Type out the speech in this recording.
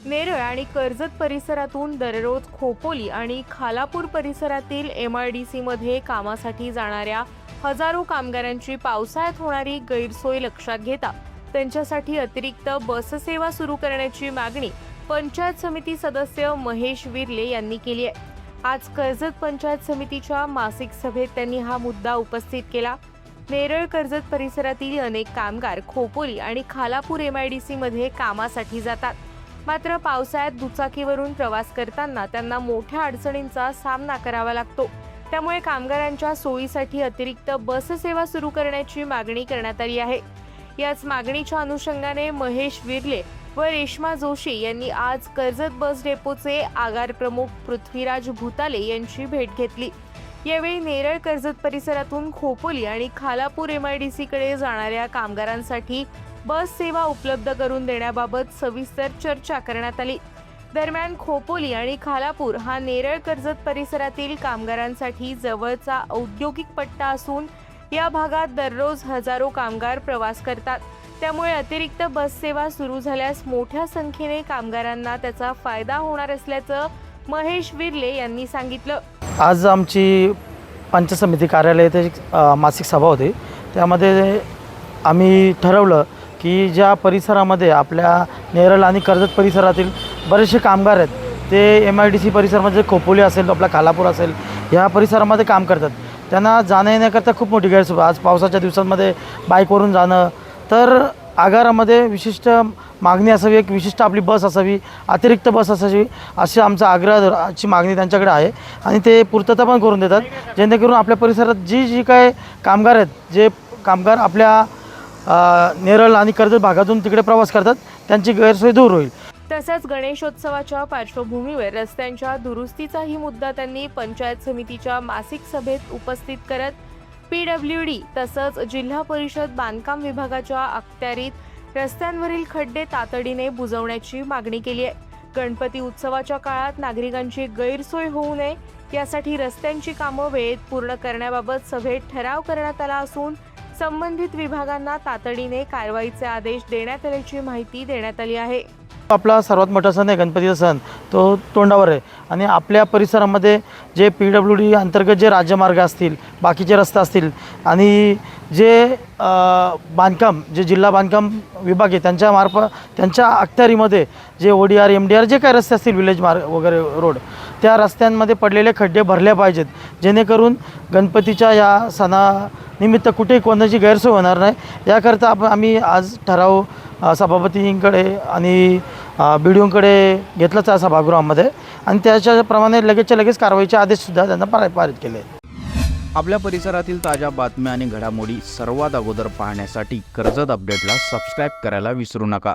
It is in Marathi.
नेरळ आणि कर्जत परिसरातून दररोज खोपोली आणि खालापूर परिसरातील MIDC मध्ये कामासाठी जाणाऱ्या हजारो कामगारांची पावसाळ्यात होणारी गैरसोय लक्षात घेता त्यांच्यासाठी अतिरिक्त बससेवा सुरू करण्याची मागणी पंचायत समिती सदस्य महेश विर्ले यांनी केली आहे। आज कर्जत पंचायत समितीच्या मासिक सभेत त्यांनी हा मुद्दा उपस्थित केला। नेरळ कर्जत परिसरातील अनेक कामगार खोपोली आणि खालापूर MIDC मध्ये कामासाठी जातात, मात्र पावसाळ्यात दुचाकीवरून प्रवास करताना त्यांना मोठ्या अडचणींचा सामना करावा लागतो। त्यामुळे कामगारांच्या सोयीसाठी अतिरिक्त बस सेवा सुरू करण्याची मागणी करण्यात आली आहे। याच मागणीच्या अनुषंगाने महेश विर्ले व रेश्मा जोशी यांनी आज कर्जत बस डेपोचे आगार प्रमुख पृथ्वीराज भुताले यांची भेट घेतली। यावेळी नेरळ कर्जत परिसरातून खोपोली आणि खालापूर MIDC कडे जाणाऱ्या कामगारांसाठी बस सेवा उपलब्ध करून देण्याबाबत सविस्तर चर्चा करण्यात आली। दरम्यान खोपोली आणि खालापूर हा नेरळ कर्जत परिसरातील कामगारांसाठी जवळचा औद्योगिक पट्टा असून या भागात दररोज हजारो कामगार प्रवास करतात। त्यामुळे अतिरिक्त बस सेवा सुरू झाल्यास मोठ्या संख्येने कामगारांना त्याचा फायदा होणार असल्याचं महेश विर्ले यांनी सांगितलं। आज आमची पंचायत समिती कार्यालयात मासिक सभा होती। त्यामध्ये आम्ही ठरवलं की ज्या परिसरामध्ये आपल्या नेरळ आणि कर्जत परिसरातील बरेचसे कामगार आहेत ते MIDC परिसरामध्ये खोपोली असेल, आपला खालापूर असेल, ह्या परिसरामध्ये काम करतात। त्यांना जाण्या येण्याकरता खूप मोठी गैरसोय। आज पावसाच्या दिवसांमध्ये बाईकवरून जाणं, तर आगारामध्ये विशिष्ट मागणी असावी, एक विशिष्ट आपली बस असावी, अतिरिक्त बस असावी, अशी आमचा आग्रहाची मागणी त्यांच्याकडे आहे आणि ते पूर्तता पण करून देतात, जेणेकरून आपल्या परिसरात जी काय कामगार आहेत, जे कामगार आपल्या नेरळ आणि कर्जत भागातून तिकडे प्रवास करतात, त्यांची गैरसोय दूर होईल। तसंच गणेशोत्सवाच्या पार्श्वभूमीवर रस्त्यांच्या दुरुस्तीचाही मुद्दा त्यांनी पंचायत समितीच्या मासिक सभेत उपस्थित करत PWD तसंच जिल्हा परिषद बांधकाम विभागाच्या अखत्यारीत रस्त्यांवरील खड्डे तातडीने बुजवण्याची मागणी केली आहे। गणपती उत्सवाच्या काळात नागरिकांची गैरसोय होऊ नये यासाठी रस्त्यांची कामं वेळेत पूर्ण करण्याबाबत सभेत ठराव करण्यात आला असून संबंधित विभागांना तातडीने कारवाईचे आदेश देण्यात आल्याची माहिती देण्यात आली आहे। आपला सर्वात मोठा सण आहे गणपतीचा सण, तो तोंडावर आहे आणि आपल्या परिसरामध्ये जे PWD अंतर्गत जे राज्यमार्ग असतील, बाकीचे रस्ते असतील आणि जे बांधकाम जे जिल्हा बांधकाम विभाग आहे त्यांच्या अखत्यारीमध्ये जे ODR MDR जे काही रस्ते असतील, विलेज मार्ग वगैरे रोड, त्या रस्त्यांमध्ये पडलेले खड्डे भरले पाहिजेत, जेणेकरून गणपतीच्या या सणानिमित्त कुठेही कोणाची गैरसोय होणार नाही। याकरता आम्ही आज ठराव सभापतींकडे आणि BDOंकडे घेतलाच आहे सभागृहामध्ये आणि त्याच्याप्रमाणे लगेचच्या लगेच कारवाईचे आदेशसुद्धा त्यांना पारित केले। आपल्या परिसरातील ताज्या बातम्या आणि घडामोडी सर्वात अगोदर पाहण्यासाठी कर्जत अपडेटला सबस्क्राईब करायला विसरू नका।